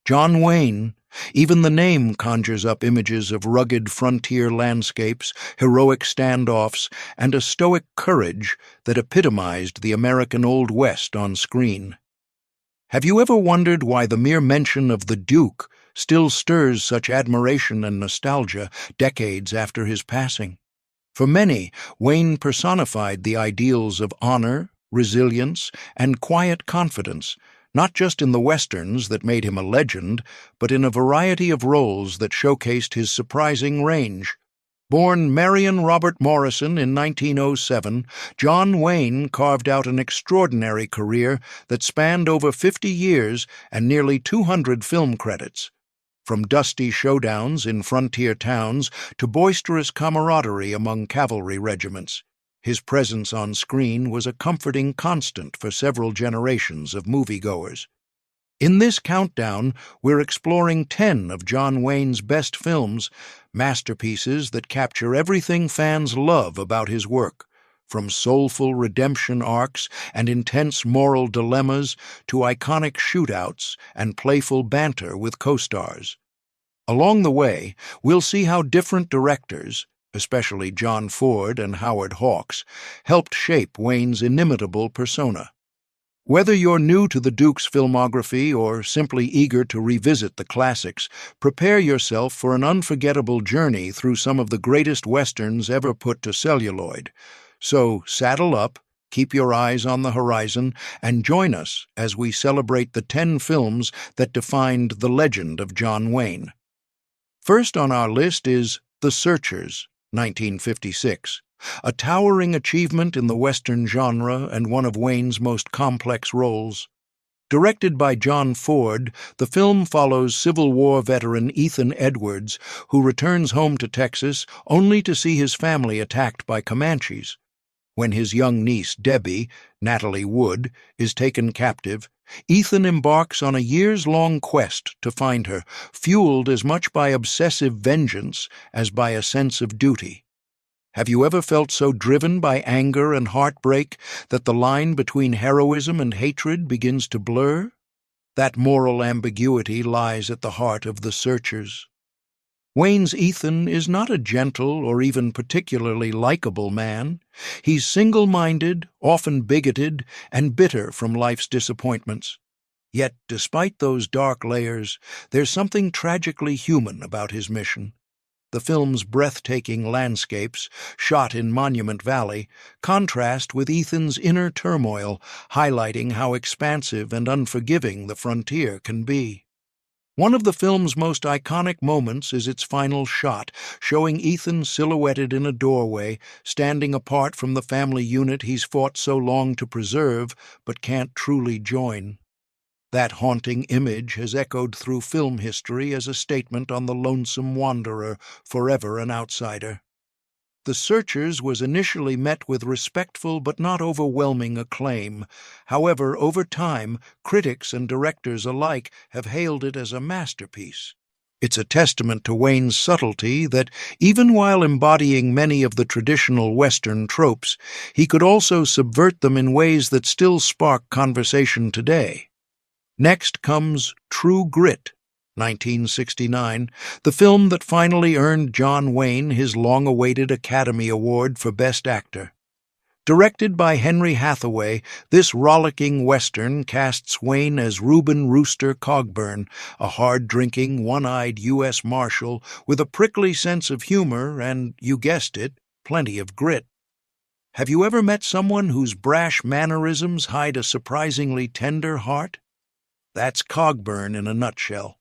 John Wayne. Even the name conjures up images of rugged frontier landscapes, heroic standoffs, and a stoic courage that epitomized the American Old West on screen. Have you ever wondered why the mere mention of the Duke still stirs such admiration and nostalgia decades after his passing? For many, Wayne personified the ideals of honor, resilience, and quiet confidence, not just in the westerns that made him a legend, but in a variety of roles that showcased his surprising range. Born Marion Robert Morrison in 1907, John Wayne carved out an extraordinary career that spanned over 50 years and nearly 200 film credits. From dusty showdowns in frontier towns to boisterous camaraderie among cavalry regiments, his presence on screen was a comforting constant for several generations of moviegoers. In this countdown, we're exploring 10 of John Wayne's best films, masterpieces that capture everything fans love about his work, from soulful redemption arcs and intense moral dilemmas to iconic shootouts and playful banter with co-stars. Along the way, we'll see how different directors, especially John Ford and Howard Hawks, helped shape Wayne's inimitable persona. Whether you're new to the Duke's filmography or simply eager to revisit the classics, prepare yourself for an unforgettable journey through some of the greatest westerns ever put to celluloid. So saddle up, keep your eyes on the horizon, and join us as we celebrate the 10 films that defined the legend of John Wayne. First on our list is The Searchers, 1956. A towering achievement in the Western genre and one of Wayne's most complex roles. Directed by John Ford, the film follows Civil War veteran Ethan Edwards, who returns home to Texas only to see his family attacked by Comanches. When his young niece, Debbie, Natalie Wood, is taken captive, Ethan embarks on a years-long quest to find her, fueled as much by obsessive vengeance as by a sense of duty. Have you ever felt so driven by anger and heartbreak that the line between heroism and hatred begins to blur? That moral ambiguity lies at the heart of The Searchers. Wayne's Ethan is not a gentle or even particularly likable man. He's single-minded, often bigoted, and bitter from life's disappointments. Yet, despite those dark layers, there's something tragically human about his mission. The film's breathtaking landscapes, shot in Monument Valley, contrast with Ethan's inner turmoil, highlighting how expansive and unforgiving the frontier can be. One of the film's most iconic moments is its final shot, showing Ethan silhouetted in a doorway, standing apart from the family unit he's fought so long to preserve but can't truly join. That haunting image has echoed through film history as a statement on the lonesome wanderer, forever an outsider. The Searchers was initially met with respectful but not overwhelming acclaim. However, over time, critics and directors alike have hailed it as a masterpiece. It's a testament to Wayne's subtlety that, even while embodying many of the traditional Western tropes, he could also subvert them in ways that still spark conversation today. Next comes True Grit, 1969, the film that finally earned John Wayne his long-awaited Academy Award for Best Actor. Directed by Henry Hathaway, this rollicking Western casts Wayne as Reuben Rooster Cogburn, a hard-drinking, one-eyed U.S. Marshal with a prickly sense of humor and, you guessed it, plenty of grit. Have you ever met someone whose brash mannerisms hide a surprisingly tender heart? That's Cogburn in a nutshell.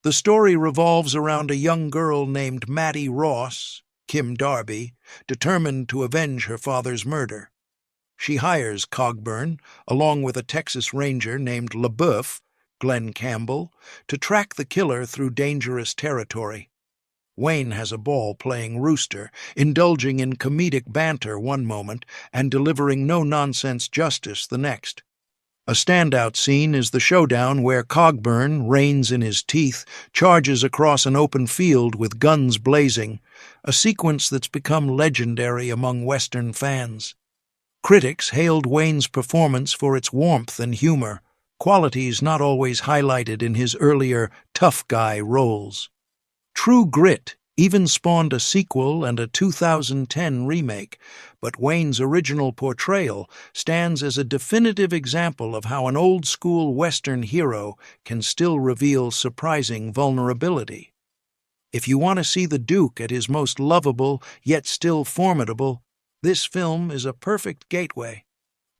The story revolves around a young girl named Maddie Ross, Kim Darby, determined to avenge her father's murder. She hires Cogburn, along with a Texas Ranger named LaBeouf, Glenn Campbell, to track the killer through dangerous territory. Wayne has a ball playing Rooster, indulging in comedic banter one moment and delivering no-nonsense justice the next. A standout scene is the showdown where Cogburn, reins in his teeth, charges across an open field with guns blazing, a sequence that's become legendary among Western fans. Critics hailed Wayne's performance for its warmth and humor, qualities not always highlighted in his earlier tough guy roles. True Grit even spawned a sequel and a 2010 remake, but Wayne's original portrayal stands as a definitive example of how an old-school Western hero can still reveal surprising vulnerability. If you want to see the Duke at his most lovable, yet still formidable, this film is a perfect gateway.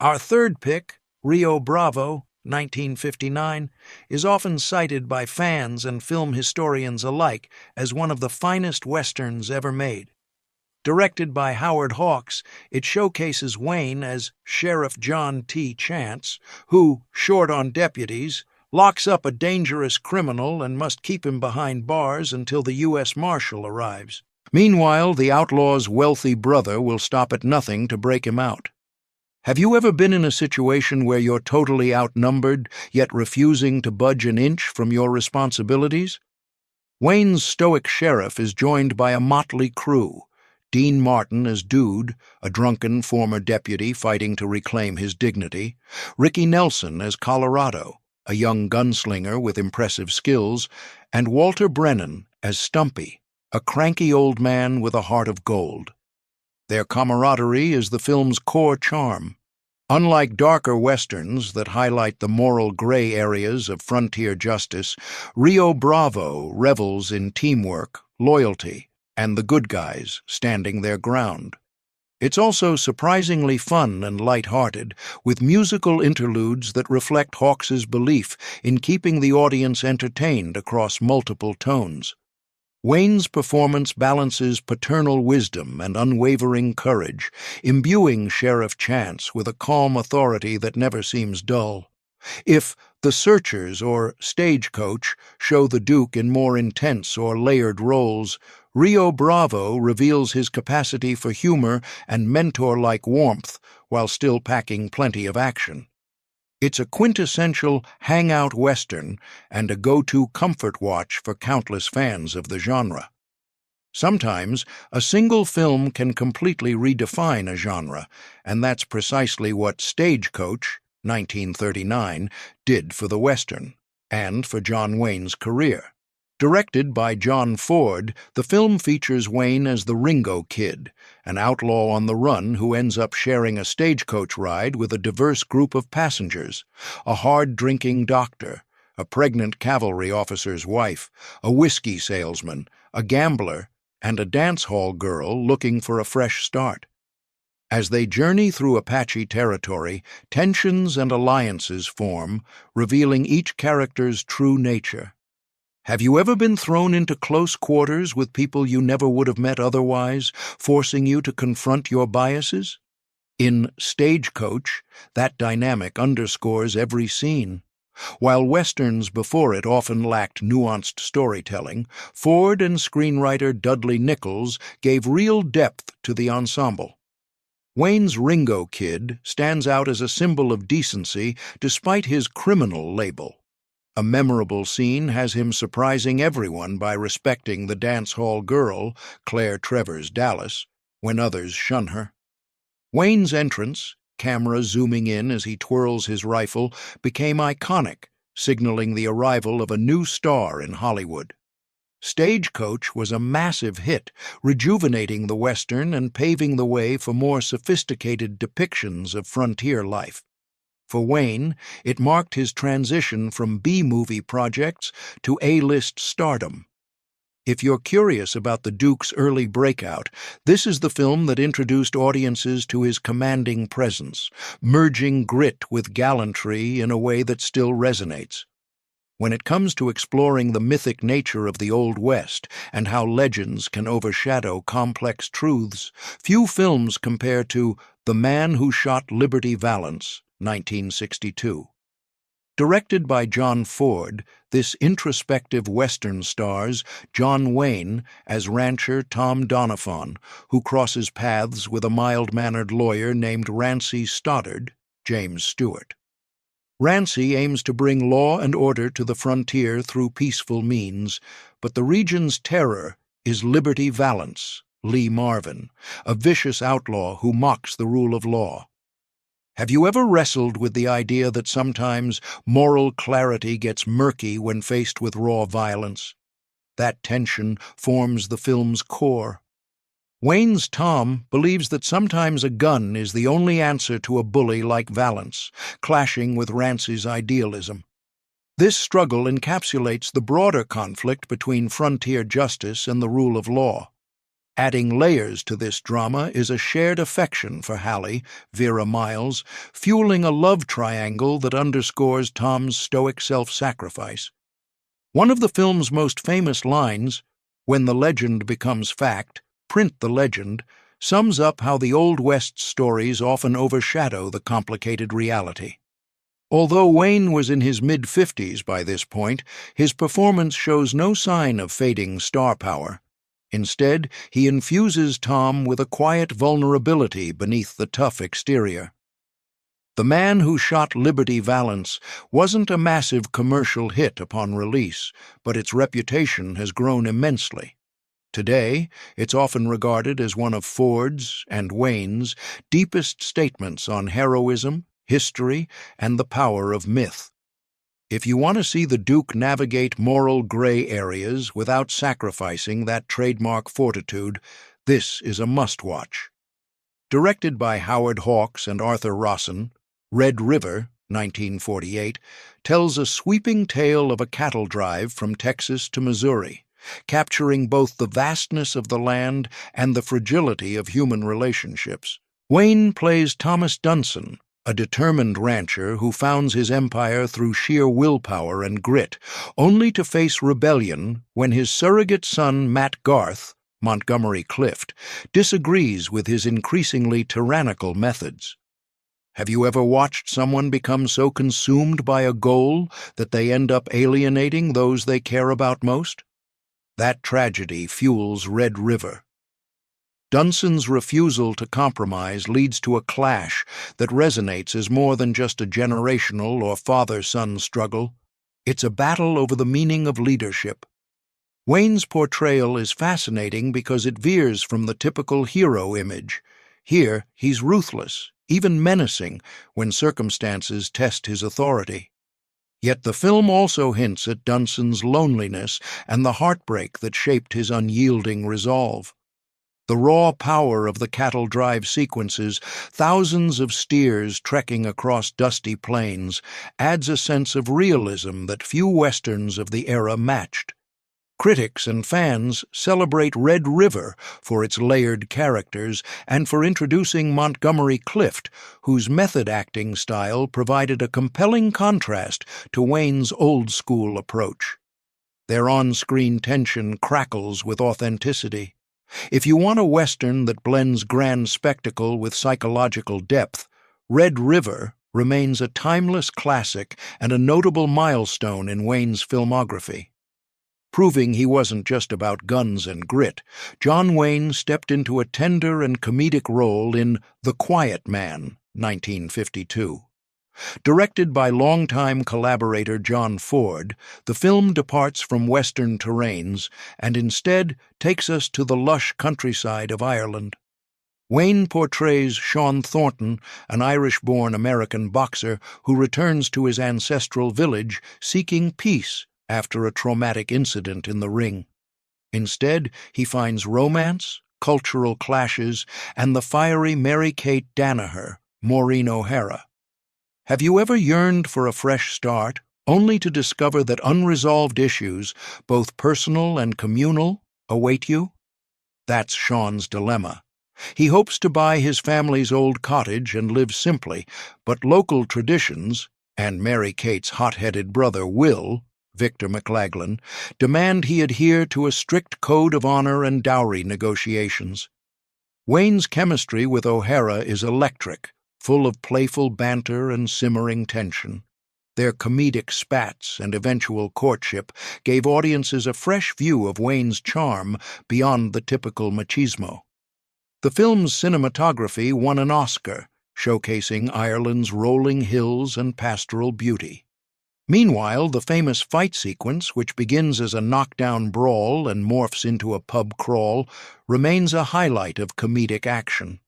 Our third pick, Rio Bravo, 1959, is often cited by fans and film historians alike as one of the finest westerns ever made. Directed by Howard Hawks, it showcases Wayne as Sheriff John T. Chance, who, short on deputies, locks up a dangerous criminal and must keep him behind bars until the U.S. Marshal arrives. Meanwhile, the outlaw's wealthy brother will stop at nothing to break him out. Have you ever been in a situation where you're totally outnumbered, yet refusing to budge an inch from your responsibilities? Wayne's stoic sheriff is joined by a motley crew. Dean Martin as Dude, a drunken former deputy fighting to reclaim his dignity. Ricky Nelson as Colorado, a young gunslinger with impressive skills. And Walter Brennan as Stumpy, a cranky old man with a heart of gold. Their camaraderie is the film's core charm. Unlike darker westerns that highlight the moral gray areas of frontier justice, Rio Bravo revels in teamwork, loyalty, and the good guys standing their ground. It's also surprisingly fun and light-hearted, with musical interludes that reflect Hawks's belief in keeping the audience entertained across multiple tones. Wayne's performance balances paternal wisdom and unwavering courage, imbuing Sheriff Chance with a calm authority that never seems dull. If The Searchers or Stagecoach show the Duke in more intense or layered roles, Rio Bravo reveals his capacity for humor and mentor-like warmth while still packing plenty of action. It's a quintessential hangout western and a go-to comfort watch for countless fans of the genre. Sometimes, a single film can completely redefine a genre, and that's precisely what Stagecoach, 1939, did for the western, and for John Wayne's career. Directed by John Ford, the film features Wayne as the Ringo Kid, an outlaw on the run who ends up sharing a stagecoach ride with a diverse group of passengers: a hard-drinking doctor, a pregnant cavalry officer's wife, a whiskey salesman, a gambler, and a dance hall girl looking for a fresh start. As they journey through Apache territory, tensions and alliances form, revealing each character's true nature. Have you ever been thrown into close quarters with people you never would have met otherwise, forcing you to confront your biases? In Stagecoach, that dynamic underscores every scene. While westerns before it often lacked nuanced storytelling, Ford and screenwriter Dudley Nichols gave real depth to the ensemble. Wayne's Ringo Kid stands out as a symbol of decency despite his criminal label. A memorable scene has him surprising everyone by respecting the dance hall girl, Claire Trevor's Dallas, when others shun her. Wayne's entrance, camera zooming in as he twirls his rifle, became iconic, signaling the arrival of a new star in Hollywood. Stagecoach was a massive hit, rejuvenating the Western and paving the way for more sophisticated depictions of frontier life. For Wayne, it marked his transition from B-movie projects to A-list stardom. If you're curious about the Duke's early breakout, this is the film that introduced audiences to his commanding presence, merging grit with gallantry in a way that still resonates. When it comes to exploring the mythic nature of the Old West and how legends can overshadow complex truths, few films compare to The Man Who Shot Liberty Valance, 1962. Directed by John Ford, this introspective Western stars John Wayne as rancher Tom Doniphan, who crosses paths with a mild-mannered lawyer named Rancy Stoddard, James Stewart. Rancy aims to bring law and order to the frontier through peaceful means, but the region's terror is Liberty Valance, Lee Marvin, a vicious outlaw who mocks the rule of law. Have you ever wrestled with the idea that sometimes moral clarity gets murky when faced with raw violence? That tension forms the film's core. Wayne's Tom believes that sometimes a gun is the only answer to a bully like Valance, clashing with Rance's idealism. This struggle encapsulates the broader conflict between frontier justice and the rule of law. Adding layers to this drama is a shared affection for Hallie, Vera Miles, fueling a love triangle that underscores Tom's stoic self-sacrifice. One of the film's most famous lines, "When the legend becomes fact, print the legend," sums up how the Old West stories often overshadow the complicated reality. Although Wayne was in his mid-50s by this point, his performance shows no sign of fading star power. Instead, he infuses Tom with a quiet vulnerability beneath the tough exterior. The Man Who Shot Liberty Valance wasn't a massive commercial hit upon release, but its reputation has grown immensely. Today, it's often regarded as one of Ford's and Wayne's deepest statements on heroism, history, and the power of myth. If you want to see the Duke navigate moral gray areas without sacrificing that trademark fortitude, this is a must-watch. Directed by Howard Hawks and Arthur Rosson, Red River, 1948, tells a sweeping tale of a cattle drive from Texas to Missouri, capturing both the vastness of the land and the fragility of human relationships. Wayne plays Thomas Dunson, a determined rancher who founds his empire through sheer willpower and grit, only to face rebellion when his surrogate son Matt Garth, Montgomery Clift, disagrees with his increasingly tyrannical methods. Have you ever watched someone become so consumed by a goal that they end up alienating those they care about most? That tragedy fuels Red River. Dunson's refusal to compromise leads to a clash that resonates as more than just a generational or father-son struggle. It's a battle over the meaning of leadership. Wayne's portrayal is fascinating because it veers from the typical hero image. Here, he's ruthless, even menacing, when circumstances test his authority. Yet the film also hints at Dunson's loneliness and the heartbreak that shaped his unyielding resolve. The raw power of the cattle drive sequences, thousands of steers trekking across dusty plains, adds a sense of realism that few westerns of the era matched. Critics and fans celebrate Red River for its layered characters and for introducing Montgomery Clift, whose method acting style provided a compelling contrast to Wayne's old-school approach. Their on-screen tension crackles with authenticity. If you want a Western that blends grand spectacle with psychological depth, Red River remains a timeless classic and a notable milestone in Wayne's filmography. Proving he wasn't just about guns and grit, John Wayne stepped into a tender and comedic role in The Quiet Man, 1952. Directed by longtime collaborator John Ford, the film departs from Western terrains and instead takes us to the lush countryside of Ireland. Wayne portrays Sean Thornton, an Irish-born American boxer who returns to his ancestral village seeking peace after a traumatic incident in the ring. Instead, he finds romance, cultural clashes, and the fiery Mary-Kate Danaher, Maureen O'Hara. Have you ever yearned for a fresh start, only to discover that unresolved issues, both personal and communal, await you? That's Sean's dilemma. He hopes to buy his family's old cottage and live simply, but local traditions, and Mary-Kate's hot-headed brother Will, Victor McLaglen, demand he adhere to a strict code of honor and dowry negotiations. Wayne's chemistry with O'Hara is electric, full of playful banter and simmering tension. Their comedic spats and eventual courtship gave audiences a fresh view of Wayne's charm beyond the typical machismo. The film's cinematography won an Oscar, showcasing Ireland's rolling hills and pastoral beauty. Meanwhile, the famous fight sequence, which begins as a knockdown brawl and morphs into a pub crawl, remains a highlight of comedic action.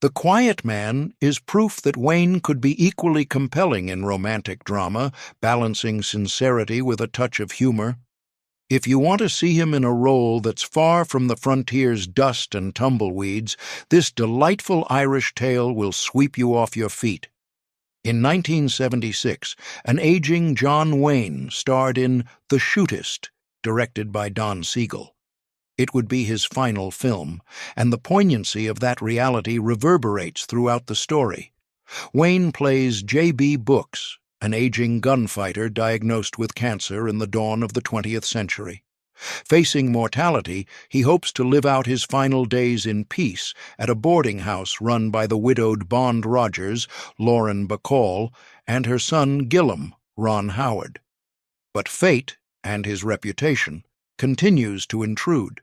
The Quiet Man is proof that Wayne could be equally compelling in romantic drama, balancing sincerity with a touch of humor. If you want to see him in a role that's far from the frontier's dust and tumbleweeds, this delightful Irish tale will sweep you off your feet. In 1976, an aging John Wayne starred in The Shootist, directed by Don Siegel. It would be his final film, and the poignancy of that reality reverberates throughout the story. Wayne plays J.B. Brooks, an aging gunfighter diagnosed with cancer in the dawn of the 20th century. Facing mortality, he hopes to live out his final days in peace at a boarding house run by the widowed Bond Rogers, Lauren Bacall, and her son Gillum, Ron Howard. But fate, and his reputation, continues to intrude.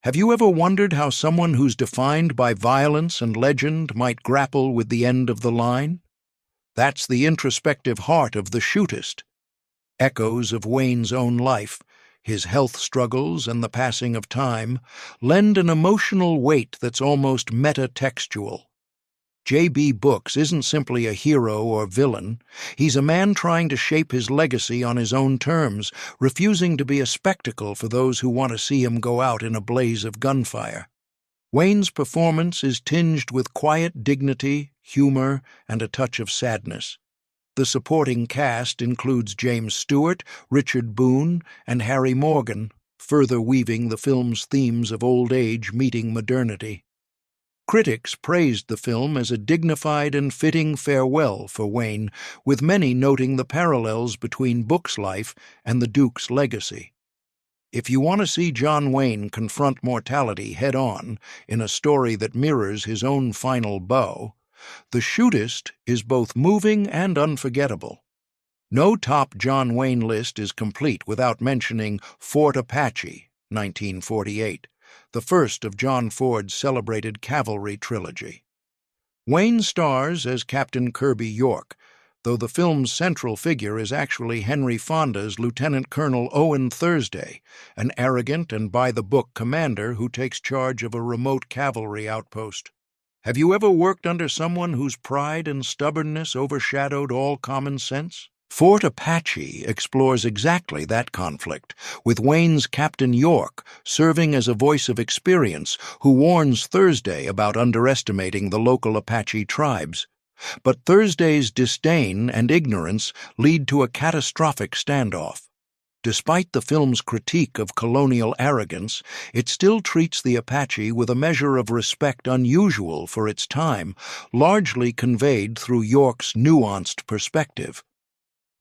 Have you ever wondered how someone who's defined by violence and legend might grapple with the end of the line? That's the introspective heart of The Shootist. Echoes of Wayne's own life, his health struggles and the passing of time, lend an emotional weight that's almost metatextual. J.B. Brooks isn't simply a hero or villain. He's a man trying to shape his legacy on his own terms, refusing to be a spectacle for those who want to see him go out in a blaze of gunfire. Wayne's performance is tinged with quiet dignity, humor, and a touch of sadness. The supporting cast includes James Stewart, Richard Boone, and Harry Morgan, further weaving the film's themes of old age meeting modernity. Critics praised the film as a dignified and fitting farewell for Wayne, with many noting the parallels between Brooks' life and the Duke's legacy. If you want to see John Wayne confront mortality head-on in a story that mirrors his own final bow, The Shootist is both moving and unforgettable. No top John Wayne list is complete without mentioning Fort Apache, 1948, the first of John Ford's celebrated cavalry trilogy. Wayne stars as Captain Kirby York, though the film's central figure is actually Henry Fonda's Lieutenant Colonel Owen Thursday, an arrogant and by-the-book commander who takes charge of a remote cavalry outpost. Have you ever worked under someone whose pride and stubbornness overshadowed all common sense? Fort Apache explores exactly that conflict, with Wayne's Captain York serving as a voice of experience who warns Thursday about underestimating the local Apache tribes. But Thursday's disdain and ignorance lead to a catastrophic standoff. Despite the film's critique of colonial arrogance, it still treats the Apache with a measure of respect unusual for its time, largely conveyed through York's nuanced perspective.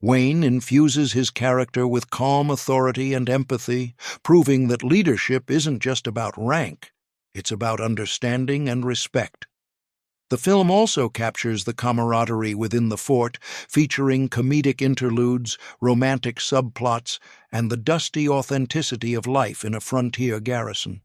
Wayne infuses his character with calm authority and empathy, proving that leadership isn't just about rank, it's about understanding and respect. The film also captures the camaraderie within the fort, featuring comedic interludes, romantic subplots, and the dusty authenticity of life in a frontier garrison.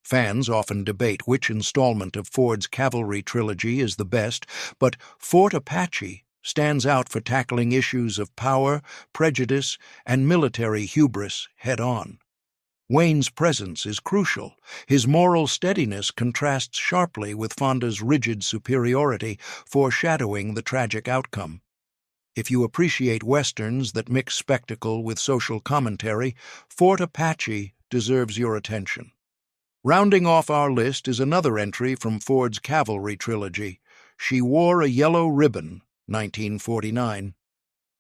Fans often debate which installment of Ford's cavalry trilogy is the best, but Fort Apache stands out for tackling issues of power, prejudice, and military hubris head-on. Wayne's presence is crucial. His moral steadiness contrasts sharply with Fonda's rigid superiority, foreshadowing the tragic outcome. If you appreciate westerns that mix spectacle with social commentary, Fort Apache deserves your attention. Rounding off our list is another entry from Ford's cavalry trilogy, She Wore a Yellow Ribbon, 1949.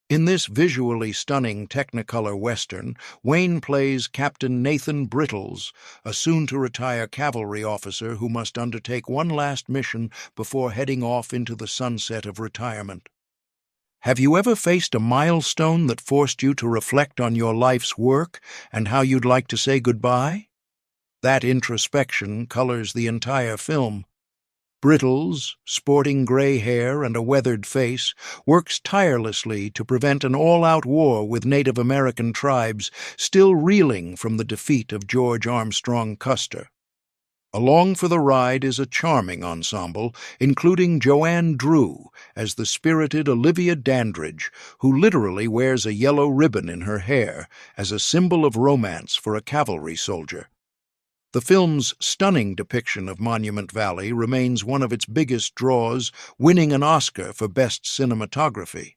In this visually stunning Technicolor Western, Wayne plays Captain Nathan Brittles, a soon-to-retire cavalry officer who must undertake one last mission before heading off into the sunset of retirement. Have you ever faced a milestone that forced you to reflect on your life's work and how you'd like to say goodbye? That introspection colors the entire film. Brittles, sporting gray hair and a weathered face, works tirelessly to prevent an all-out war with Native American tribes still reeling from the defeat of George Armstrong Custer. Along for the ride is a charming ensemble, including Joanne Drew as the spirited Olivia Dandridge, who literally wears a yellow ribbon in her hair as a symbol of romance for a cavalry soldier. The film's stunning depiction of Monument Valley remains one of its biggest draws, winning an Oscar for Best Cinematography.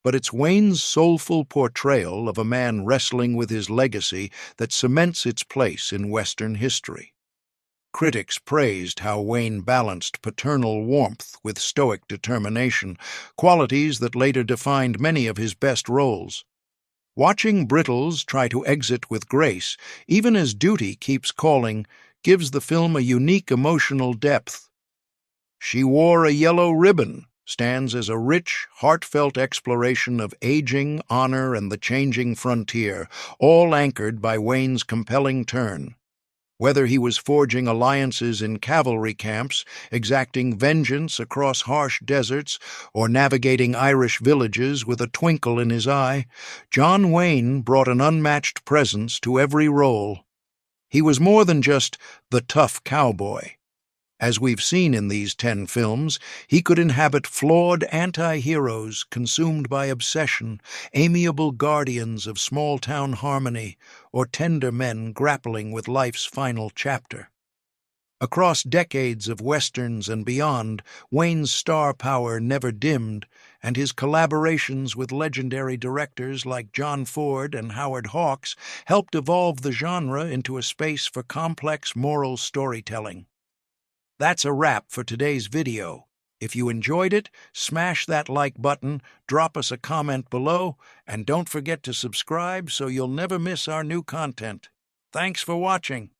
But it's Wayne's soulful portrayal of a man wrestling with his legacy that cements its place in Western history. Critics praised how Wayne balanced paternal warmth with stoic determination, qualities that later defined many of his best roles. Watching Brittles try to exit with grace, even as duty keeps calling, gives the film a unique emotional depth. She Wore a Yellow Ribbon stands as a rich, heartfelt exploration of aging, honor, and the changing frontier, all anchored by Wayne's compelling turn. Whether he was forging alliances in cavalry camps, exacting vengeance across harsh deserts, or navigating Irish villages with a twinkle in his eye, John Wayne brought an unmatched presence to every role. He was more than just the tough cowboy. As we've seen in these 10 films, he could inhabit flawed anti-heroes consumed by obsession, amiable guardians of small-town harmony, or tender men grappling with life's final chapter. Across decades of westerns and beyond, Wayne's star power never dimmed, and his collaborations with legendary directors like John Ford and Howard Hawks helped evolve the genre into a space for complex moral storytelling. That's a wrap for today's video. If you enjoyed it, smash that like button, drop us a comment below, and don't forget to subscribe so you'll never miss our new content. Thanks for watching.